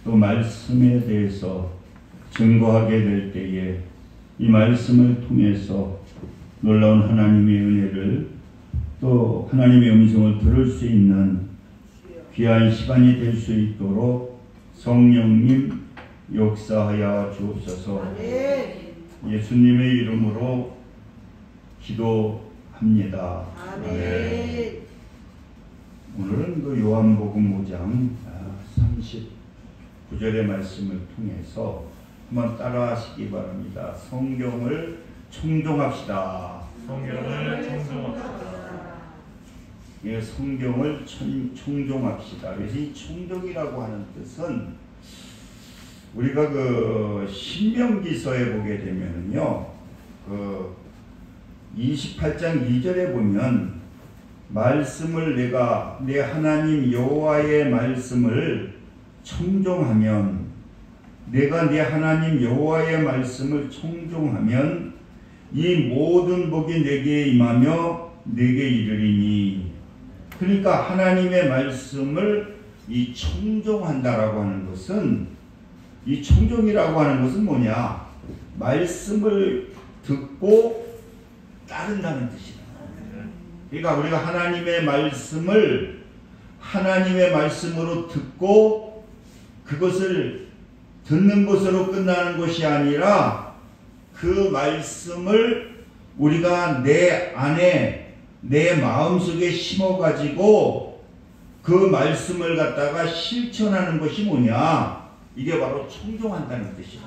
또 말씀에 대해서 증거하게 될 때에 이 말씀을 통해서 놀라운 하나님의 은혜를 또 하나님의 음성을 들을 수 있는 귀한 시간이 될 수 있도록 성령님 역사하여 주옵소서. 예수님의 이름으로 기도합니다. 아멘. 오늘은 그 요한복음 5장 39절의 말씀을 통해서 한번 따라하시기 바랍니다. 성경을 청종합시다. 성경을 청종합시다. 예, 성경을 청종합시다. 그래서 이 청종이라고 하는 뜻은 우리가 그 신명기서에 보게 되면은요, 그 28장 2절에 보면 말씀을 내가 내 하나님 여호와의 말씀을 청종하면, 내가 내 하나님 여호와의 말씀을 청종하면 이 모든 복이 내게 임하며 내게 이르리니. 그러니까 하나님의 말씀을 이 청종한다라고 하는 것은, 이 청종이라고 하는 것은 뭐냐? 말씀을 듣고 따른다는 뜻이다. 그러니까 우리가 하나님의 말씀을 하나님의 말씀으로 듣고 그것을 듣는 것으로 끝나는 것이 아니라 그 말씀을 우리가 내 안에 내 마음속에 심어가지고 그 말씀을 갖다가 실천하는 것이 뭐냐? 이게 바로 청종한다는 뜻이다.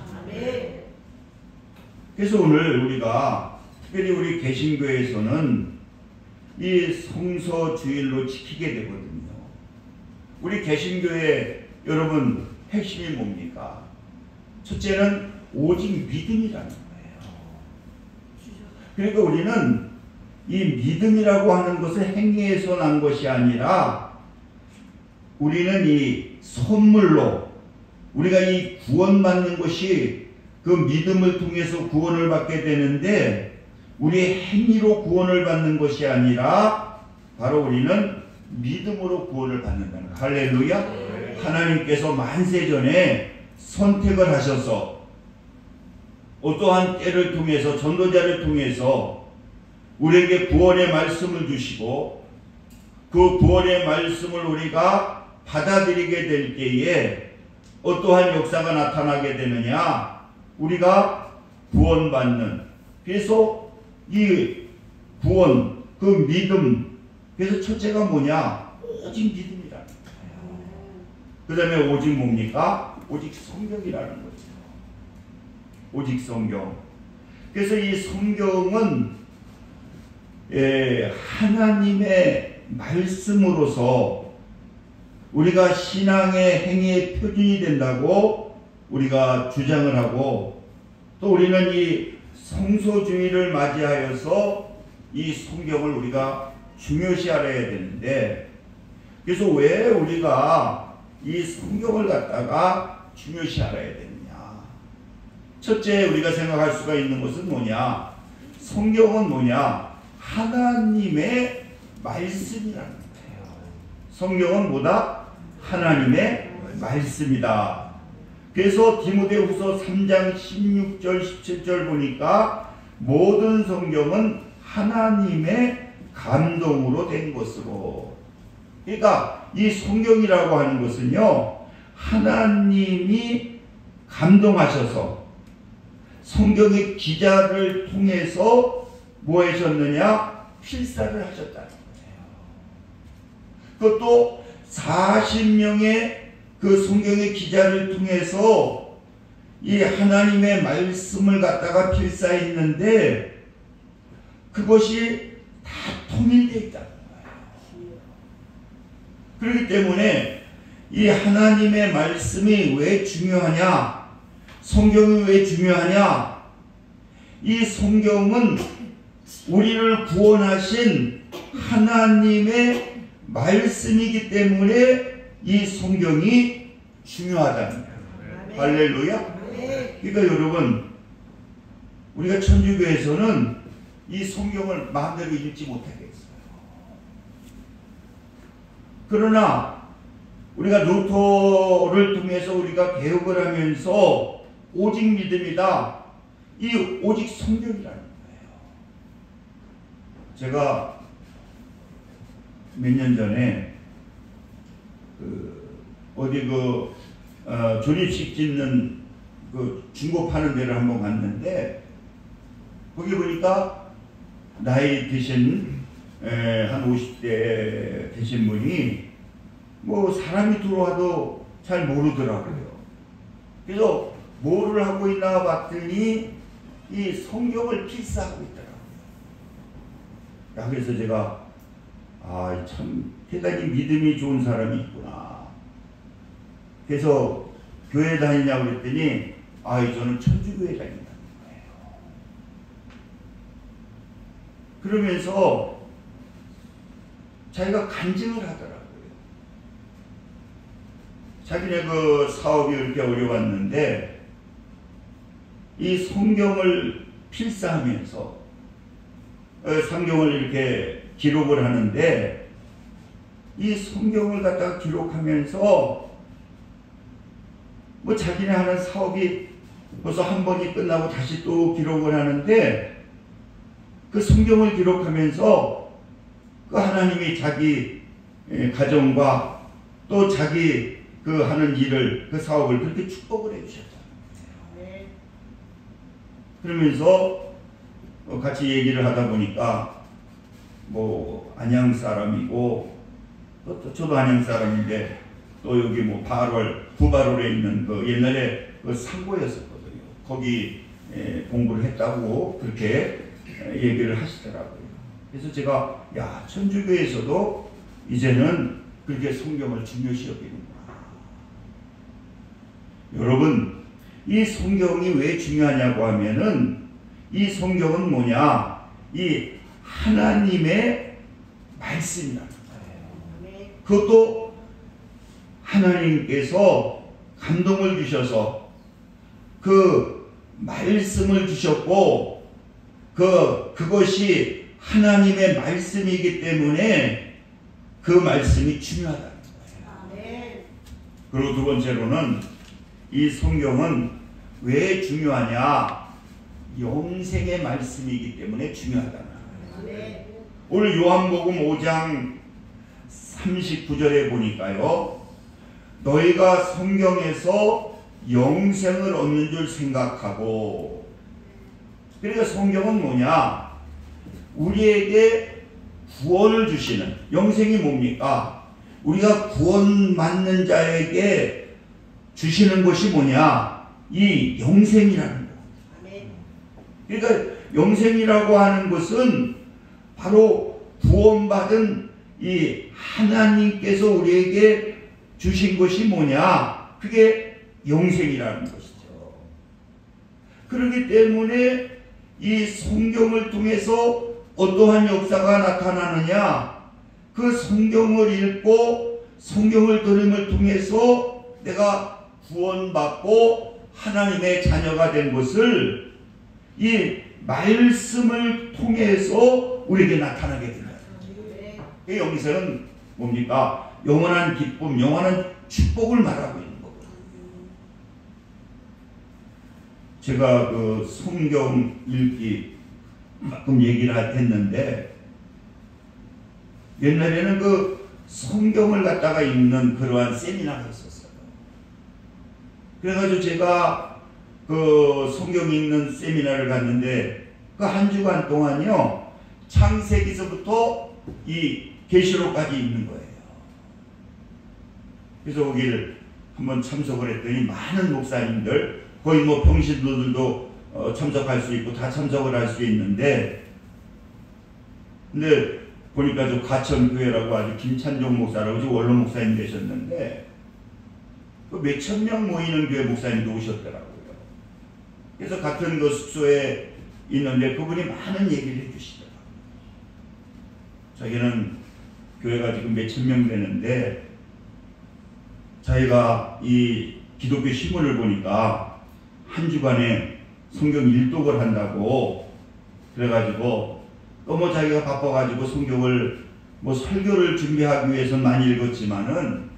그래서 오늘 우리가 특별히 우리 개신교에서는 이 성서주일로 지키게 되거든요. 우리 개신교의 여러분 핵심이 뭡니까? 첫째는 오직 믿음이라는 거예요. 그러니까 우리는 이 믿음이라고 하는 것은 행위에서 난 것이 아니라 우리는 이 선물로 우리가 이 구원받는 것이 그 믿음을 통해서 구원을 받게 되는데 우리의 행위로 구원을 받는 것이 아니라 바로 우리는 믿음으로 구원을 받는다는 거예요. 할렐루야. 하나님께서 만세전에 선택을 하셔서 어떠한 때를 통해서 전도자를 통해서 우리에게 구원의 말씀을 주시고 그 구원의 말씀을 우리가 받아들이게 될 때에 어떠한 역사가 나타나게 되느냐? 우리가 구원받는, 그래서 이 구원, 그 믿음, 그래서 첫째가 뭐냐? 오직 믿음이라는 거예요. 그 다음에 오직 뭡니까? 오직 성경이라는 거죠. 오직 성경. 그래서 이 성경은 하나님의 말씀으로서 우리가 신앙의 행위의 표준이 된다고 우리가 주장을 하고, 또 우리는 이 성소주의를 맞이하여서 이 성경을 우리가 중요시 알아야 되는데, 그래서 왜 우리가 이 성경을 갖다가 중요시 알아야 되느냐? 첫째 우리가 생각할 수가 있는 것은 뭐냐? 성경은 뭐냐? 하나님의 말씀이라는 거예요. 성경은 뭐다? 하나님의 말씀이다. 그래서 디모데후서 3장 16절 17절 보니까 모든 성경은 하나님의 감동으로 된 것으로. 그러니까 이 성경이라고 하는 것은요, 하나님이 감동하셔서 성경의 기자를 통해서 뭐 하셨느냐? 필사를 하셨다는 거예요. 그것도 40명의 그 성경의 기자를 통해서 이 하나님의 말씀을 갖다가 필사했는데 그것이 다 통일되어 있다는 거예요. 그렇기 때문에 이 하나님의 말씀이 왜 중요하냐? 성경이 왜 중요하냐? 이 성경은 우리를 구원하신 하나님의 말씀이기 때문에 이 성경이 중요하다는 거예요. 할렐루야. 그러니까 여러분, 우리가 천주교에서는 이 성경을 마음대로 읽지 못하겠어요. 그러나 우리가 루터를 통해서 우리가 개혁을 하면서 오직 믿음이다. 이 오직 성경이라는 거예요. 제가 몇 년 전에 어디 조립식 짓는 중고 파는 데를 한번 갔는데 거기 보니까 나이 드신 한 50대 되신 분이 뭐 사람이 들어와도 잘 모르더라고요. 그래서 뭐를 하고 있나 봤더니 이 성경을 필사하고 있더라고요. 그래서 제가 참 대단히 믿음이 좋은 사람이 있구나. 그래서 교회 다니냐고 그랬더니 저는 천주교회 다닌다는 거예요. 그러면서 자기가 간증을 하더라고요. 자기네 사업이 이렇게 어려웠는데 이 성경을 필사하면서 성경을 이렇게 기록을 하는데 이 성경을 갖다가 기록하면서 뭐 자기네 하는 사업이 벌써 한 번이 끝나고 다시 또 기록을 하는데 그 성경을 기록하면서 그 하나님이 자기 가정과 또 자기 하는 일을 그 사업을 그렇게 축복을 해주셨다. 그러면서 같이 얘기를 하다 보니까 뭐 안양 사람이고 또 저도 안양 사람인데 또 여기 뭐 구바롤에 있는 옛날에 상고였었거든요. 거기 공부를 했다고 그렇게 얘기를 하시더라고요. 그래서 제가 천주교에서도 이제는 그렇게 성경을 중요시 여기는구나. 여러분, 이 성경이 왜 중요하냐고 하면은 이 성경은 뭐냐? 이 하나님의 말씀이라는 거예요. 그것도 하나님께서 감동을 주셔서 그 말씀을 주셨고 그것이 하나님의 말씀이기 때문에 그 말씀이 중요하다는 거예요. 그리고 두 번째로는 이 성경은 왜 중요하냐? 영생의 말씀이기 때문에 중요하다는 거예요. 오늘 요한복음 5장 39절에 보니까요. 너희가 성경에서 영생을 얻는 줄 생각하고, 그러니까 성경은 뭐냐? 우리에게 구원을 주시는, 영생이 뭡니까? 우리가 구원받는 자에게 주시는 것이 뭐냐? 이 영생이라는 거. 그러니까 영생이라고 하는 것은 바로 구원받은 이 하나님께서 우리에게 주신 것이 뭐냐? 그게 영생이라는 것이죠. 그렇기 때문에 이 성경을 통해서 어떠한 역사가 나타나느냐? 그 성경을 읽고 성경을 들음을 통해서 내가 구원받고 하나님의 자녀가 된 것을 이 말씀을 통해서 우리에게 나타나게 된다. 이 영생은 뭡니까? 영원한 기쁨, 영원한 축복을 말하고 있는 거거든요. 제가 성경 읽기 가끔 얘기를 했는데, 옛날에는 성경을 갖다가 읽는 그러한 세미나가 있었어요. 그래가지고 제가 성경 읽는 세미나를 갔는데 그 한 주간 동안요, 창세기서부터 이 계시록까지 읽는 거예요. 그래서 거기를 한번 참석을 했더니 많은 목사님들, 거의 뭐 평신도들도 참석할 수 있고 다 참석을 할 수 있는데, 근데 보니까 저 가천교회라고 아주 김찬종 목사라고 지금 원로 목사님 되셨는데 몇천 명 모이는 교회 목사님도 오셨더라고요. 그래서 같은 숙소에 있는데 그분이 많은 얘기를 해주시더라고요. 자기는 교회가 지금 몇천 명 되는데 자기가 이 기독교 신문을 보니까 한 주간에 성경 일독을 한다고 그래가지고 또 뭐 자기가 바빠가지고 성경을 뭐 설교를 준비하기 위해서 많이 읽었지만은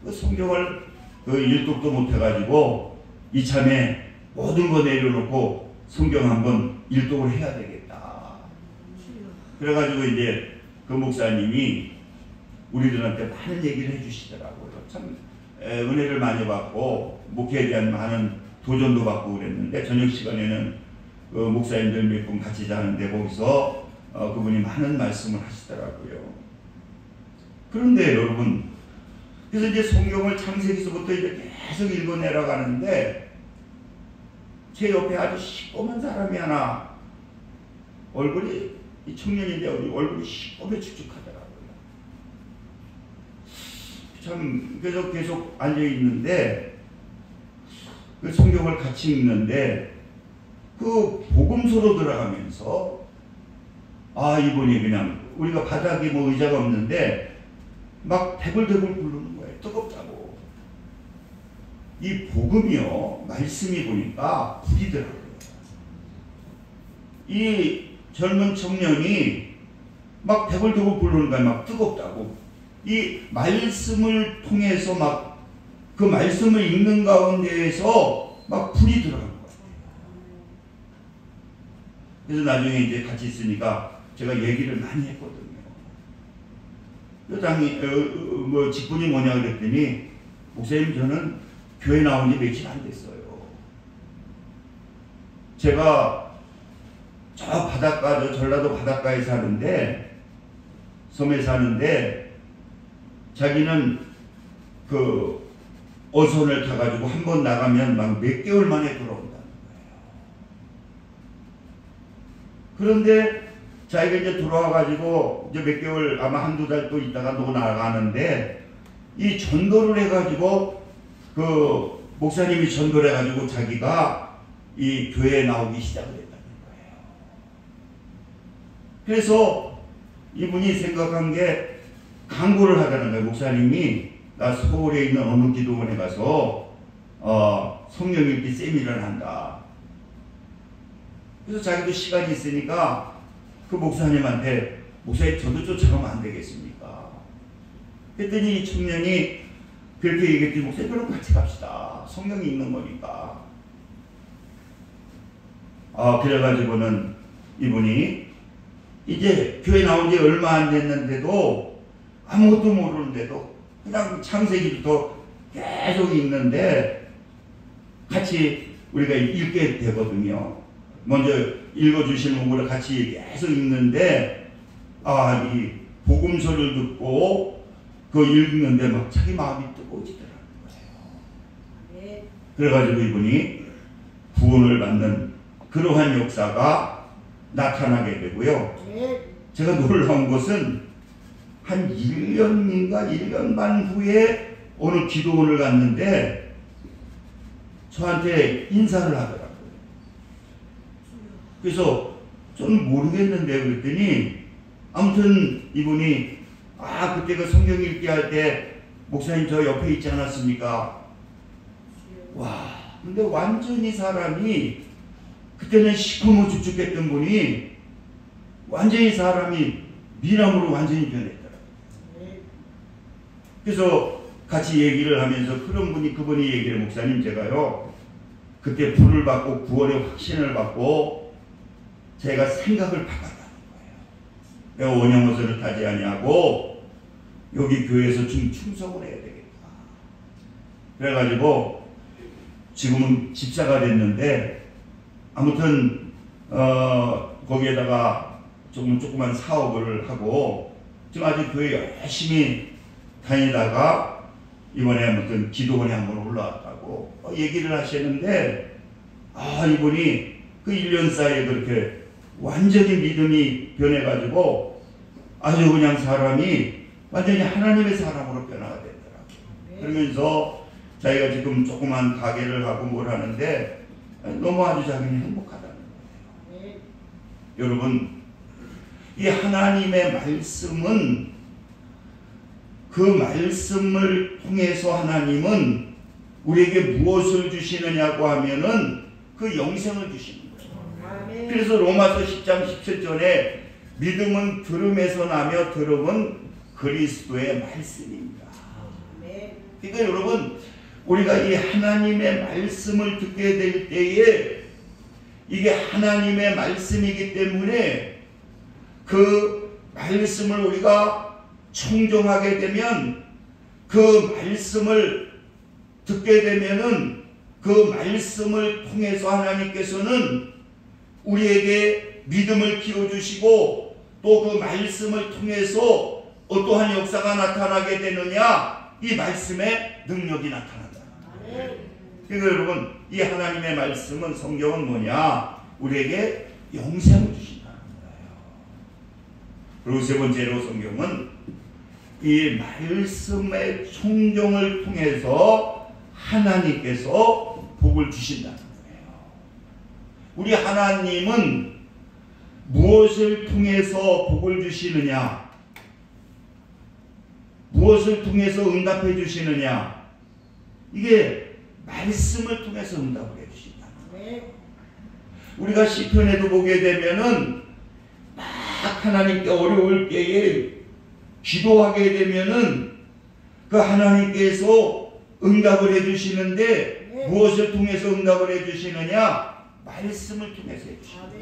그 성경을 그 일독도 못해가지고 이참에 모든 거 내려놓고 성경 한번 일독을 해야 되겠다. 그래가지고 이제 그 목사님이 우리들한테 많은 얘기를 해주시더라고요. 참 은혜를 많이 받고 목회에 대한 많은 도전도 받고 그랬는데 저녁 시간에는 그 목사님들 몇 분 같이 자는데 거기서 그분이 많은 말씀을 하시더라고요. 그런데 여러분, 그래서 이제 성경을 창세기서부터 이제 계속 읽어 내려가는데 제 옆에 아주 시꺼먼 사람이 하나 얼굴이 이 청년인데 얼굴이 시꺼매 축축하더라고요. 참 그래서 계속 앉아 있는데 그 성경을 같이 읽는데 그 복음서로 들어가면서 이분이 그냥 우리가 바닥에 뭐 의자가 없는데 막 대굴대굴 부르는 거예요. 뜨겁다고. 이 복음이요, 말씀이 보니까 불이더라고요. 이 젊은 청년이 막 대굴대굴 부르는 거예요. 막 뜨겁다고. 이 말씀을 통해서 막 그 말씀을 읽는 가운데에서 막 불이 들어가는 거예요. 그래서 나중에 이제 같이 있으니까 제가 얘기를 많이 했거든요. 여당이 뭐 직분이 뭐냐 그랬더니 목사님 저는 교회 나온 지 며칠 안 됐어요. 제가 저 바닷가, 저 전라도 바닷가에 사는데 섬에 사는데 자기는 그 어선을 타가지고 한 번 나가면 막 몇 개월 만에 돌아온다는 거예요. 그런데 자기가 이제 돌아와가지고 이제 몇 개월 아마 한두 달 또 있다가 또 나가는데 이 전도를 해가지고 그 목사님이 전도를 해가지고 자기가 이 교회에 나오기 시작을 했다는 거예요. 그래서 이분이 생각한 게 강구를 하자는 거예요. 목사님이 나 서울에 있는 어느 기도원에 가서 성경 읽기 세미나를 한다. 그래서 자기도 시간이 있으니까 그 목사님한테 목사님 저도 쫓아가면 안 되겠습니까? 그랬더니 이 청년이 그렇게 얘기했더니 목사님 그럼 같이 갑시다. 성경이 읽는 거니까. 그래가지고는 이분이 이제 교회 나온 지 얼마 안 됐는데도 아무것도 모르는데도 그냥 창세기부터 계속 읽는데 같이 우리가 읽게 되거든요. 먼저 읽어주시는 분을 같이 계속 읽는데 이 복음서를 듣고 그 읽는데 막 자기 마음이 뜨거워지더라는 거예요. 그래가지고 이분이 구원을 받는 그러한 역사가 나타나게 되고요. 제가 놀라운 것은 한 1년인가 1년 반 후에 어느 기도원을 갔는데 저한테 인사를 하더라고요. 그래서 저는 모르겠는데 그랬더니 아무튼 이분이 그때 그 성경 읽기 할 때 목사님 저 옆에 있지 않았습니까? 와, 근데 완전히 사람이 그때는 시커멓고 축축했던 분이 완전히 사람이 미남으로 완전히 변했더라고요. 그래서 같이 얘기를 하면서 그분이 얘기를 목사님 제가요 그때 불을 받고 구원의 확신을 받고 제가 생각을 바꿨다는 거예요. 내가 원형어선을 타지 아니하고 여기 교회에서 충성을 해야 되겠다. 그래가지고 지금은 집사가 됐는데 아무튼 거기에다가 조그만 사업을 하고 지금 아주 교회 열심히 다니다가 이번에 아무튼 기도원에 한번 올라왔다고 얘기를 하시는데 이분이 그 1년 사이에 그렇게 완전히 믿음이 변해가지고 아주 그냥 사람이 완전히 하나님의 사람으로 변화가 되더라고요. 그러면서 자기가 지금 조그만 가게를 하고 뭘 하는데 너무 아주 자기는 행복하다는 거예요. 여러분, 이 하나님의 말씀은 그 말씀을 통해서 하나님은 우리에게 무엇을 주시느냐고 하면은 그 영생을 주시는 거예요. 그래서 로마서 10장 17절에 믿음은 들음에서 나며 들음은 그리스도의 말씀입니다. 그러니까 여러분, 우리가 이 하나님의 말씀을 듣게 될 때에 이게 하나님의 말씀이기 때문에 그 말씀을 우리가 청종하게 되면, 그 말씀을 듣게 되면은 그 말씀을 통해서 하나님께서는 우리에게 믿음을 키워주시고, 또 그 말씀을 통해서 어떠한 역사가 나타나게 되느냐, 이 말씀의 능력이 나타난다. 그러니까 여러분, 이 하나님의 말씀은, 성경은 뭐냐? 우리에게 영생을 주신다는 거예요. 그리고 세 번째로 성경은 이 말씀의 청종을 통해서 하나님께서 복을 주신다는 거예요. 우리 하나님은 무엇을 통해서 복을 주시느냐? 무엇을 통해서 응답해 주시느냐? 이게 말씀을 통해서 응답을 해 주신다. 우리가 시편에도 보게 되면은 막 하나님께 어려울 때에 기도하게 되면은 그 하나님께서 응답을 해 주시는데, 무엇을 통해서 응답을 해 주시느냐? 말씀을 통해서 해 주십니다.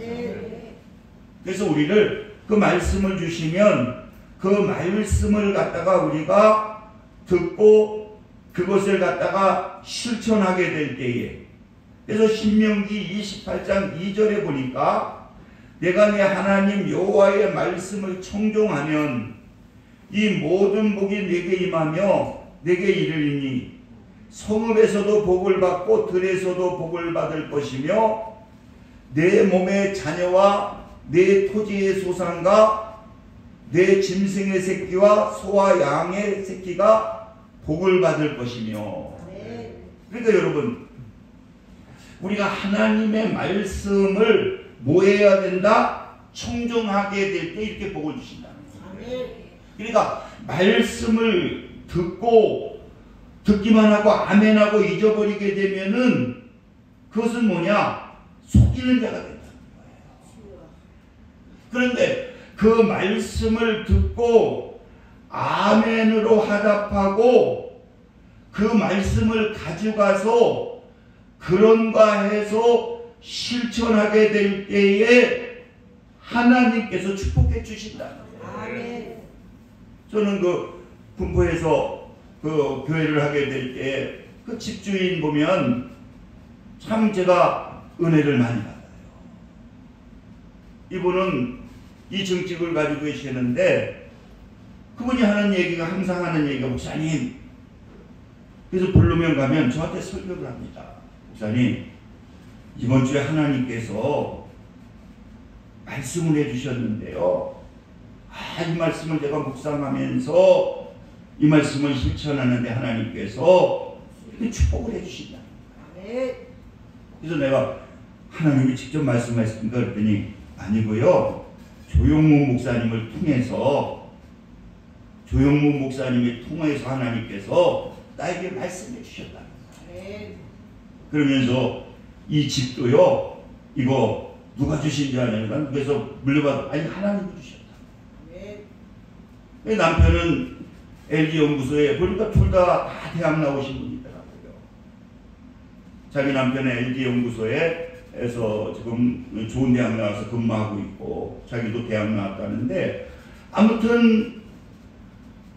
그래서 우리를 그 말씀을 주시면 그 말씀을 갖다가 우리가 듣고 그것을 갖다가 실천하게 될 때에, 그래서 신명기 28장 2절에 보니까 내가 내 하나님 여호와의 말씀을 청종하면 이 모든 복이 내게 임하며 내게 이르리니 성읍에서도 복을 받고 들에서도 복을 받을 것이며 내 몸의 자녀와 내 토지의 소산과 내 짐승의 새끼와 소와 양의 새끼가 복을 받을 것이며. 그러니까 여러분, 우리가 하나님의 말씀을 뭐 해야 된다? 청종하게 될 때 이렇게 복을 주신다는 거예요. 그러니까 말씀을 듣기만 하고 아멘하고 잊어버리게 되면은 그것은 뭐냐? 속이는 자가 된다는 거예요. 그런데 그 말씀을 듣고 아멘으로 화답하고 그 말씀을 가져가서 그런가 해서 실천하게 될 때에 하나님께서 축복해 주신다는 거예요. 저는 그 분포에서 그 교회를 하게 될 때 그 집주인 보면 참 제가 은혜를 많이 받아요. 이분은 이 정직을 가지고 계시는데 그분이 하는 얘기가, 항상 하는 얘기가, 목사님, 그래서 부르면 가면 저한테 설교를 합니다. 목사님, 이번 주에 하나님께서 말씀을 해주셨는데요, 이 말씀을 제가 묵상하면서 이 말씀을 실천하는데 하나님께서 축복을 해주신다. 그래서 내가 하나님이 직접 말씀하셨습니까? 그랬더니 아니고요, 조용무 목사님을 통해서 하나님께서 나에게 말씀해 주셨다. 그러면서 이 집도요, 이거 누가 주신 줄 아냐니까, 그래서 물려받아, 아니 하나님이 주셨다. 남편은 LG 연구소에 보니까 둘 다 대학 나오신 분이더라고요. 자기 남편은 LG 연구소에서 지금 좋은 대학 나와서 근무하고 있고, 자기도 대학 나왔다는데, 아무튼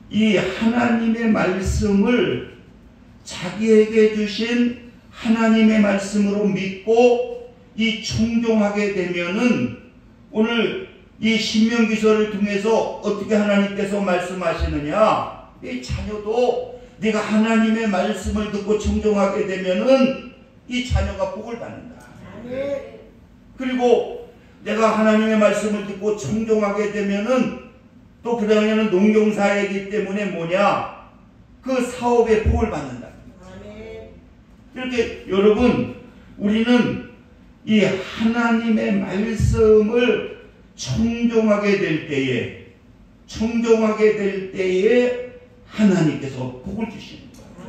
이 하나님의 말씀을 자기에게 주신 하나님의 말씀으로 믿고 이 청종하게 되면은, 오늘 이 신명기서를 통해서 어떻게 하나님께서 말씀하시느냐, 이 자녀도 네가 하나님의 말씀을 듣고 청종하게 되면은 이 자녀가 복을 받는다. 그리고 내가 하나님의 말씀을 듣고 청종하게 되면은 또 그 다음에는 농경사이기 때문에 뭐냐, 그 사업에 복을 받는다. 이렇게 여러분, 우리는 이 하나님의 말씀을 청종하게 될 때에 하나님께서 복을 주시는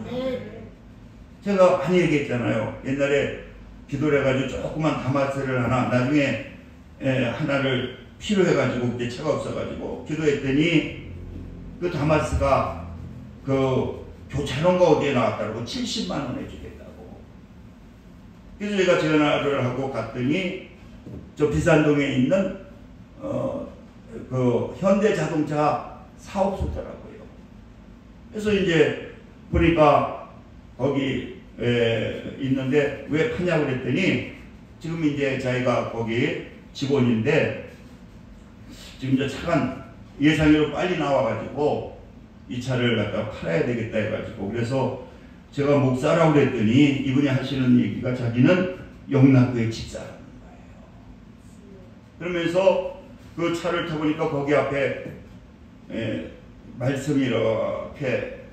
거예요. 제가 많이 얘기했잖아요. 옛날에 기도를 해가지고 조그만 다마스를 하나, 나중에 하나를 필요해가지고 그때 차가 없어가지고 기도했더니 그 다마스가 그 교차론가 어디에 나왔다고 70만 원 해주겠다고. 그래서 제가 전화를 하고 갔더니 저 비산동에 있는 그 현대자동차 사업소더라고요. 그래서 이제 보니까 거기 있는데 왜 파냐고 그랬더니 지금 이제 자기가 거기 직원인데 지금 이제 차가 예상외로 빨리 나와가지고 이 차를 갖다 팔아야 되겠다 해가지고 그래서 제가 목사라고 그랬더니 이분이 하시는 얘기가 자기는 영락교회 집사라는 거예요. 그러면서 그 차를 타보니까 거기 앞에 말씀이 이렇게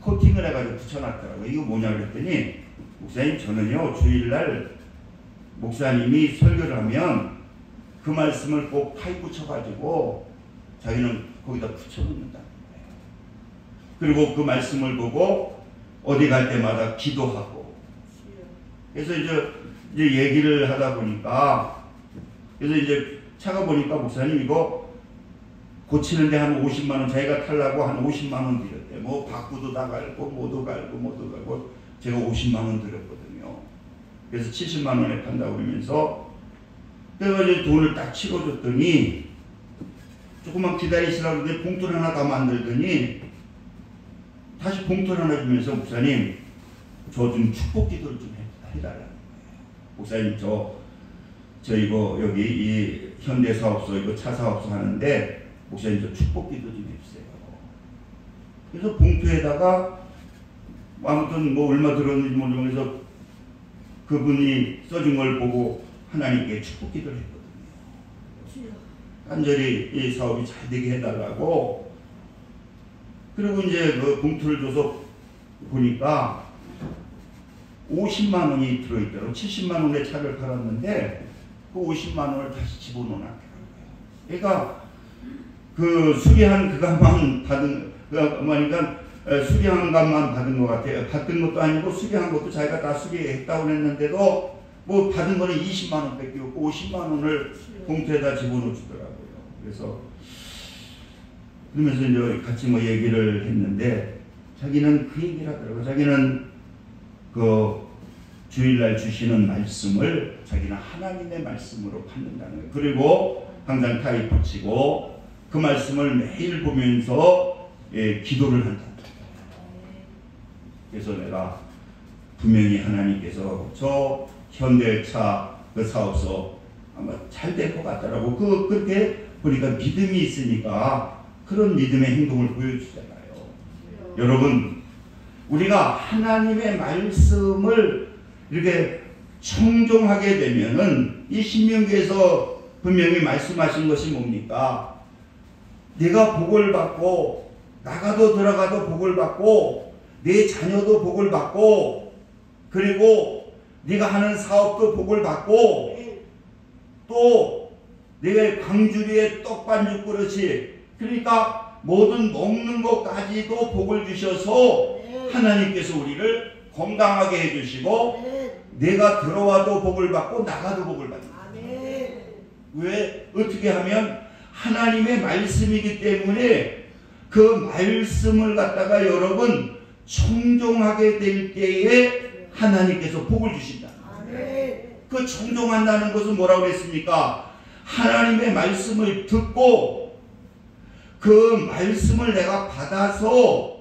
코팅을 해가지고 붙여놨더라고요. 이거 뭐냐 그랬더니 목사님 저는요 주일날 목사님이 설교를 하면 그 말씀을 꼭 파이 붙여가지고 자기는 거기다 붙여놓는다는 거예요. 그리고 그 말씀을 보고 어디 갈 때마다 기도하고. 그래서 이제 얘기를 하다 보니까 그래서 이제 차가 보니까 목사님 이거 고치는데 한 50만 원 자기가 타려고 한 50만 원 들였대. 뭐 바꾸도 다 갈고 뭐도 갈고 제가 50만 원 들였거든요. 그래서 70만 원에 판다고 그러면서 내가 이제 돈을 딱 치러줬더니 조금만 기다리시라고 그러더니 봉투를 하나 다 만들더니 다시 봉투를 하나 주면서 목사님 저 좀 축복 기도를 좀 해달라는 거예요. 목사님 저 이거 여기 이 현대사업소 이거 차사업소 하는데 목사님 저 축복 기도 좀 해주세요. 그래서 봉투에다가 아무튼 뭐 얼마 들었는지 모르면서 그분이 써준 걸 보고 하나님께 축복 기도를 했거든요. 간절히 이 사업이 잘 되게 해달라고. 그리고 이제 그 봉투를 줘서 보니까 50만 원이 들어있더라고요. 70만 원에 차를 팔았는데 그 50만 원을 다시 집어넣어놨더라고요. 그러니까 그 수리한 그것만 받은 그러니까 수리한 것만 받은 것 같아요. 받은 것도 아니고 수리한 것도 자기가 다 수리했다고 했는데도 뭐 받은 거는 20만 원 밖에 없고 50만 원을 봉투에다 집어넣어 주더라고요. 그래서 그러면서 이제 같이 뭐 얘기를 했는데 자기는 그 얘기를 하더라고요. 자기는 그 주일날 주시는 말씀을 자기는 하나님의 말씀으로 받는다는 거예요. 그리고 항상 타이 붙이고 그 말씀을 매일 보면서 기도를 한다는 거예요. 그래서 내가 분명히 하나님께서 저 현대차 그 사업소 아마 잘 될 것 같더라고. 그렇게 보니까 믿음이 있으니까 그런 믿음의 행동을 보여주잖아요. 여러분 우리가 하나님의 말씀을 이렇게 청종하게 되면은 이 신명기에서 분명히 말씀하신 것이 뭡니까? 내가 복을 받고 나가도 들어가도 복을 받고 내 자녀도 복을 받고 그리고 네가 하는 사업도 복을 받고 또 내가 광주리에 떡반죽 그릇이 그러니까 모든 먹는 것까지도 복을 주셔서 하나님께서 우리를 건강하게 해주시고 내가 들어와도 복을 받고 나가도 복을 받는다. 왜? 어떻게 하면 하나님의 말씀이기 때문에 그 말씀을 갖다가 여러분 청종하게 될 때에 하나님께서 복을 주신다. 그 청종한다는 것은 뭐라고 그랬습니까? 하나님의 말씀을 듣고 그 말씀을 내가 받아서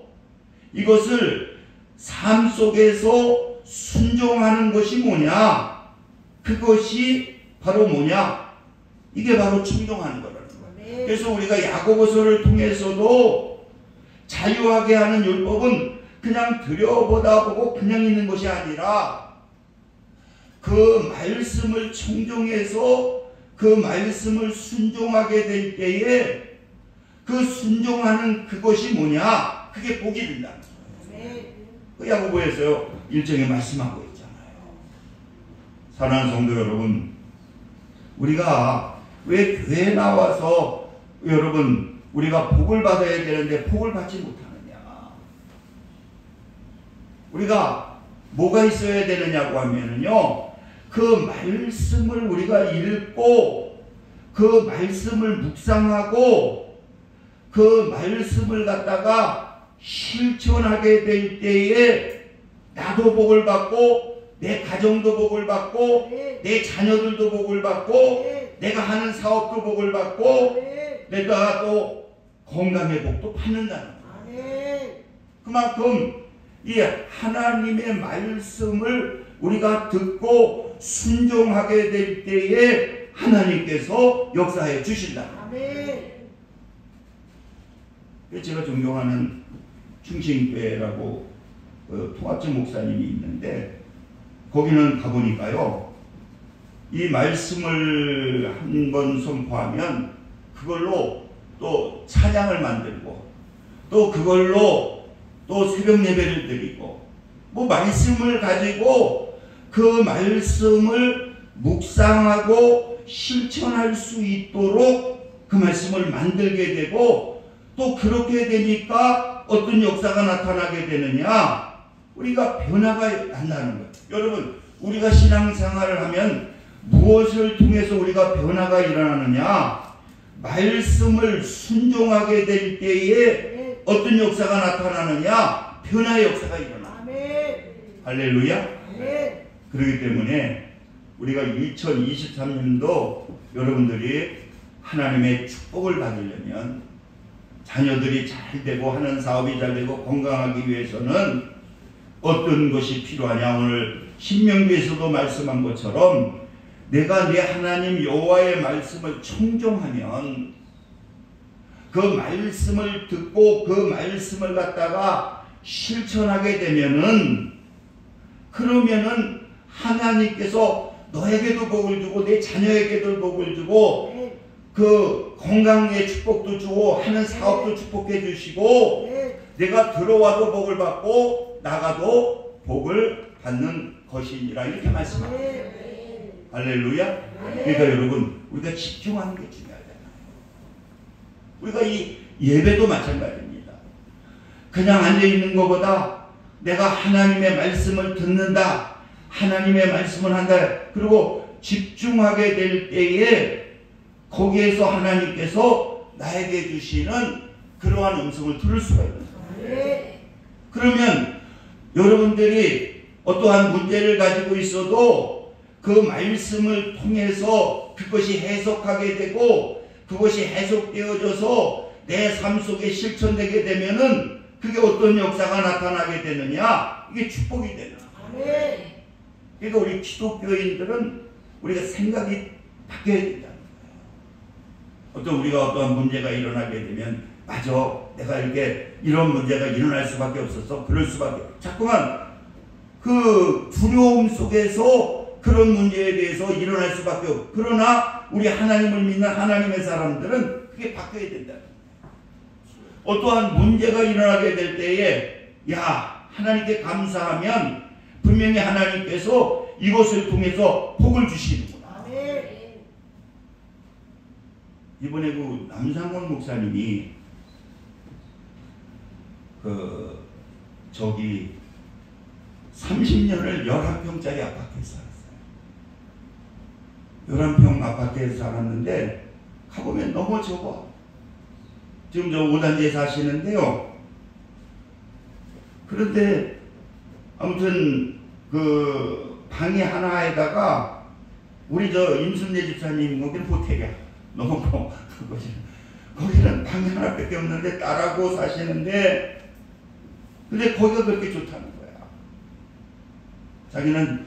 이것을 삶 속에서 순종하는 것이 뭐냐? 그것이 바로 뭐냐? 이게 바로 청종하는 거라는 거예요. 그래서 우리가 야고보서를 통해서도 자유하게 하는 율법은 그냥 들여보다 보고 그냥 있는 것이 아니라 그 말씀을 청종해서 그 말씀을 순종하게 될 때에 그 순종하는 그것이 뭐냐? 그게 복이 된다는 거예요. 그 야고보에서 일정에 말씀하고 있잖아요. 사랑하는 성도 여러분, 우리가 왜 교회에 나와서 여러분 우리가 복을 받아야 되는데 복을 받지 못하느냐? 우리가 뭐가 있어야 되느냐고 하면은요, 그 말씀을 우리가 읽고 그 말씀을 묵상하고 그 말씀을 갖다가 실천하게 될 때에 나도 복을 받고 내 가정도 복을 받고 내 자녀들도 복을 받고 내가 하는 사업도 복을 받고 내가 또 건강의 복도 받는다는 거예요. 그만큼 이 하나님의 말씀을 우리가 듣고 순종하게 될 때에 하나님께서 역사해 주신다. 제가 존경하는 충신교회라고 통합지 목사님이 있는데 거기는 가보니까요, 이 말씀을 한번 선포하면 그걸로 또 찬양을 만들고 또 그걸로 또 새벽 예배를 드리고 뭐 말씀을 가지고 그 말씀을 묵상하고 실천할 수 있도록 그 말씀을 만들게 되고 또 그렇게 되니까 어떤 역사가 나타나게 되느냐, 우리가 변화가 난다는 거예요. 여러분, 우리가 신앙생활을 하면 무엇을 통해서 우리가 변화가 일어나느냐, 말씀을 순종하게 될 때에 어떤 역사가 나타나느냐, 변화의 역사가 일어나. 할렐루야. 그렇기 때문에 우리가 2023년도 여러분들이 하나님의 축복을 받으려면, 자녀들이 잘 되고 하는 사업이 잘 되고 건강하기 위해서는 어떤 것이 필요하냐. 오늘 신명기에서도 말씀한 것처럼 내가 내 하나님 여호와의 말씀을 청종하면, 그 말씀을 듣고 그 말씀을 갖다가 실천하게 되면은, 그러면은 하나님께서 너에게도 복을 주고 내 자녀에게도 복을 주고 그 건강의 축복도 주고 하는 사업도 축복해 주시고 내가 들어와도 복을 받고 나가도 복을 받는 것이니라, 이렇게 말씀합니다. 할렐루야. 그러니까 여러분, 우리가 집중하는 게 중요하잖아요. 우리가 이 예배도 마찬가지입니다. 그냥 앉아있는 것보다 내가 하나님의 말씀을 듣는다, 하나님의 말씀을 한다, 그리고 집중하게 될 때에 거기에서 하나님께서 나에게 주시는 그러한 음성을 들을 수가 있는 거예요. 그러면 여러분들이 어떠한 문제를 가지고 있어도 그 말씀을 통해서 그것이 해석하게 되고 그것이 해석되어져서 내 삶 속에 실천되게 되면은 그게 어떤 역사가 나타나게 되느냐, 이게 축복이 되는 거예요. 그러니까 우리 기독교인들은 우리가 생각이 바뀌어야 된다. 우리가 어떠한 문제가 일어나게 되면, 맞아, 내가 이렇게 이런 문제가 일어날 수밖에 없었어, 그럴 수밖에, 자꾸만 그 두려움 속에서 그런 문제에 대해서 일어날 수밖에 없고, 그러나 우리 하나님을 믿는 하나님의 사람들은 그게 바뀌어야 된다. 어떠한 문제가 일어나게 될 때에 야, 하나님께 감사하면 분명히 하나님께서 이것을 통해서 복을 주시는구나. 이번에 그 남상원 목사님이 저기 30년을 11평짜리 아파트에 살았어요. 11평 아파트에 살았는데 가보면 너무 좁아. 지금 저 5단지에 사시는데요. 그런데 아무튼 그 방이 하나에다가 우리 저 임순례 집사님 거기는 호텔이야. 너무 커. 거기는 방이 하나밖에 없는데 딸하고 사시는데, 근데 거기가 그렇게 좋다는 거야. 자기는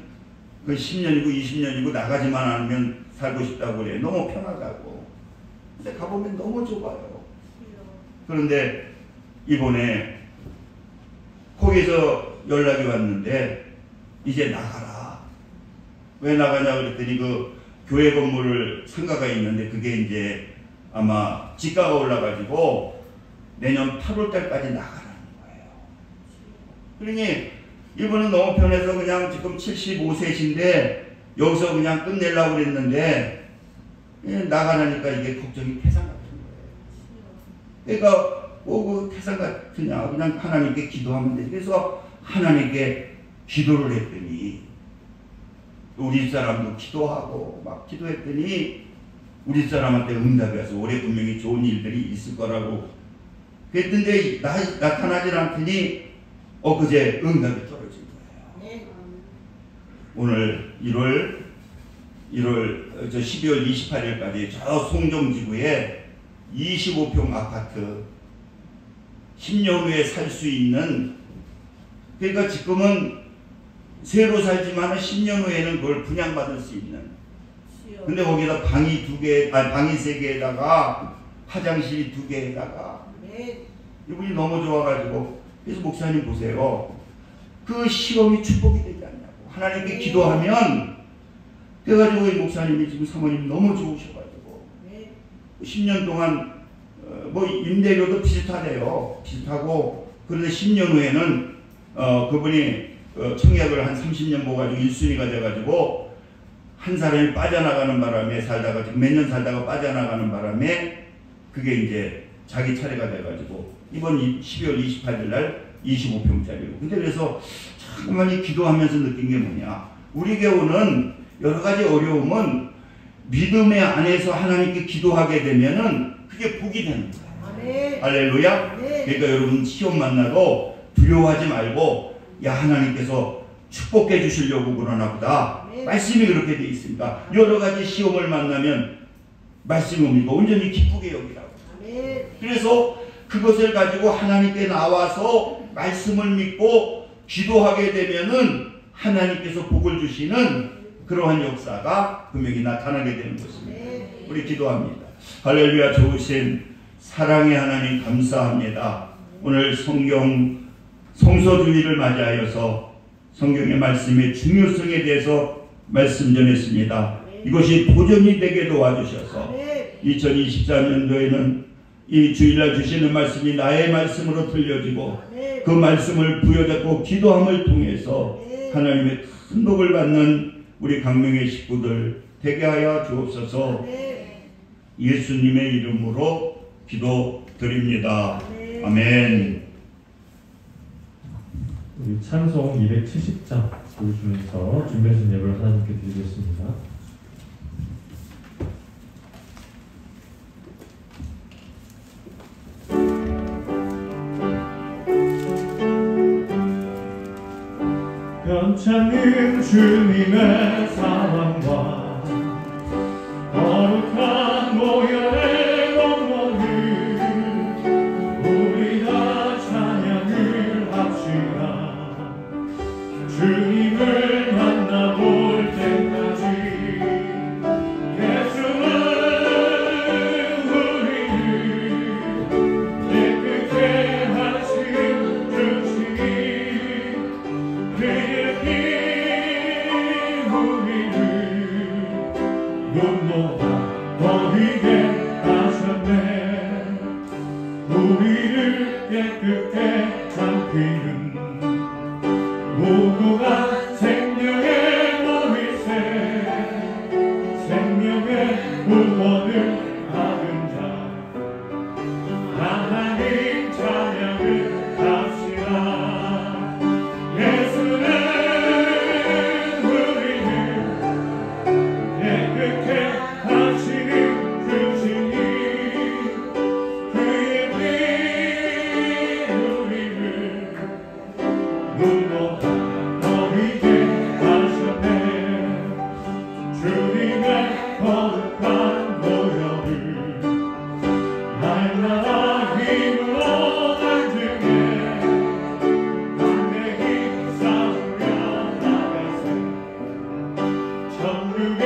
그 10년이고 20년이고 나가지만 않으면 살고 싶다고 그래. 너무 편하다고. 근데 가보면 너무 좁아요. 그런데 이번에 거기서 연락이 왔는데 이제 나가라. 왜 나가냐 그랬더니 그 교회 건물을 상가가 있는데 그게 이제 아마 지가가 올라가지고 내년 8월달까지 나가라는 거예요. 그러니 이분은 너무 편해서 그냥 지금 75세신데 여기서 그냥 끝내려고 그랬는데 나가라니까 이게 걱정이 태산 같은 거예요. 그러니까 뭐 그 태산 같으냐, 그냥 하나님께 기도하면 되지. 그래서 하나님께 기도를 했더니 우리 집사람도 기도하고 막 기도했더니 우리 집사람한테 응답이 와서 올해 분명히 좋은 일들이 있을 거라고 그랬는데 나타나질 않더니 엊그제 응답이 떨어진 거예요. 오늘 12월 28일까지 저 송정지구에 25평 아파트 10년 후에 살 수 있는, 그러니까 지금은 새로 살지만 10년 후에는 그걸 분양받을 수 있는, 근데 거기다 방이 3개에다가 화장실이 2개에다가 이분이 너무 좋아가지고, 그래서 목사님 보세요, 그 시험이 축복이 되지 않냐고 하나님께 기도하면 그래가지고 이 목사님이 지금 사모님이 너무 좋으셔가지고 10년 동안 뭐 임대료도 비슷하대요. 비슷하고, 그런데 10년 후에는 그분이 청약을 한 30년 모아가지고 1순위가 돼가지고 한 사람이 빠져나가는 바람에 살다가 지금 몇 년 살다가 빠져나가는 바람에 그게 이제 자기 차례가 돼가지고 이번 12월 28일 날 25평짜리고. 근데 그래서 참 많이 기도하면서 느낀 게 뭐냐, 우리 교우는 여러 가지 어려움은 믿음의 안에서 하나님께 기도하게 되면은 그게 복이 되는 거예요. 할렐루야. 그러니까 여러분 시험 만나도 두려워하지 말고, 야 하나님께서 축복해 주시려고 그러나 보다. 말씀이 그렇게 돼 있습니다. 여러 가지 시험을 만나면 말씀을 믿고 온전히 기쁘게 여기라고. 그래서 그것을 가지고 하나님께 나와서 말씀을 믿고 기도하게 되면은 하나님께서 복을 주시는 그러한 역사가 분명히 나타나게 되는 것입니다. 우리 기도합니다. 할렐루야. 좋으신 사랑의 하나님 감사합니다. 오늘 성서주의를 맞이하여서 성경의 말씀의 중요성에 대해서 말씀 전했습니다. 이것이 도전이 되게 도와주셔서 2024년도에는 이 주일날 주시는 말씀이 나의 말씀으로 들려지고 그 말씀을 부여잡고 기도함을 통해서 하나님의 큰 복을 받는 우리 강명의 식구들 되게 하여 주옵소서. 예수님의 이름으로 기도드립니다. 아멘. 우리 찬송 270장 보여주면서 준비하신 예배를 하나님께 드리겠습니다. 변찮는 주님의 사랑과 거룩한 모양의 영광을 우리 다 찬양을 합시다. 주님을 만나볼 때까지 예수는 우리를 깨끗게 하신 주시니 그의 피 우리를 눈보다 너희게 하셨네. 우리를 깨끗게 삼키는 무궁한 생명의 보이세 생명의 구원을 받은 자 하나님 찬양을 합시다. 예수는 우리를 깨끗게 하시는 주시니 그의 피 우리를 눈보다 너희게 하셨네. 주님의 거룩한 모형을 날마다 힘으로 간증해 담대히 싸우며 나가세 천국에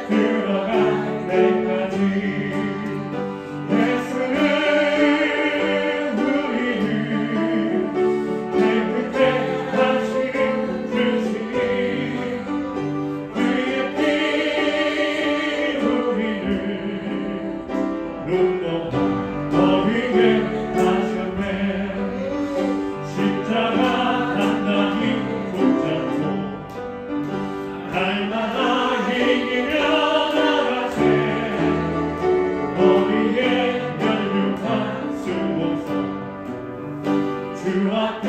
들어갈 때까지 예수는 우리를 깨끗게 하시는 주시니 그의 피 우리를 눈보다 너희게 하셨네. 십자가 단단히 붙잡고 날마다 이기며 나가세. 너희의 멸류관 수고서 주 앞에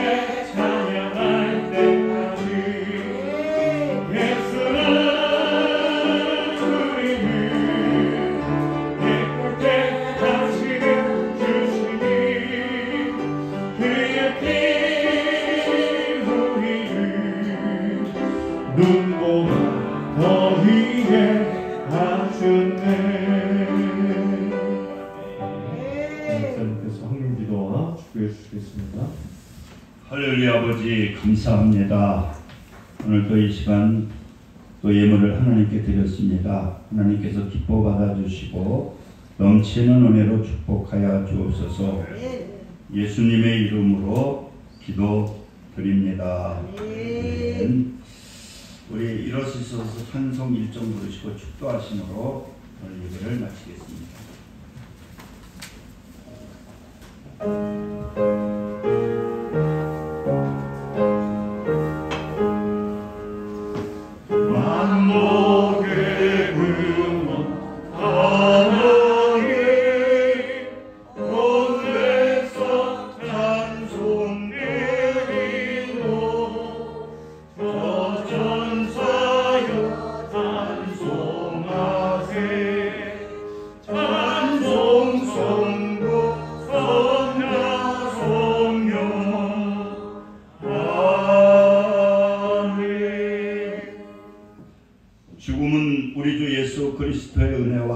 찬양할 때까지 예수는 우리를 깨끗게 하시는 주시니 더 위에 하셨네. 목사님께서 헌금 기도와 축복해 주시겠습니다. 할렐루야. 아버지 감사합니다. 오늘도 이 시간 또 예물을 하나님께 드렸습니다. 하나님께서 기뻐 받아주시고 넘치는 은혜로 축복하여 주옵소서. 예수님의 이름으로 기도드립니다. 우리 일어서셔서 찬송 1종 부르시고 축도하심으로 오늘 예배를 마치겠습니다. 만복의 근원 하나님 온 백성 찬송드리고 저 천사여 찬송하세. 찬송 성부 성자 성령 죽음은 우리 주 예수 그리스도의 은혜와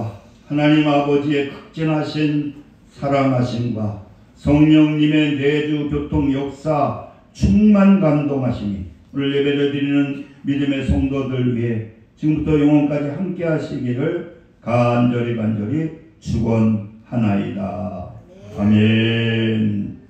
하나님 아버지의 극진하신 사랑하심과 성령님의 내주 교통 역사 충만 감동하심이 오늘 예배를 드리는 믿음의 성도들 위해 지금부터 영원까지 함께 하시기를 간절히 축원하나이다. 아멘.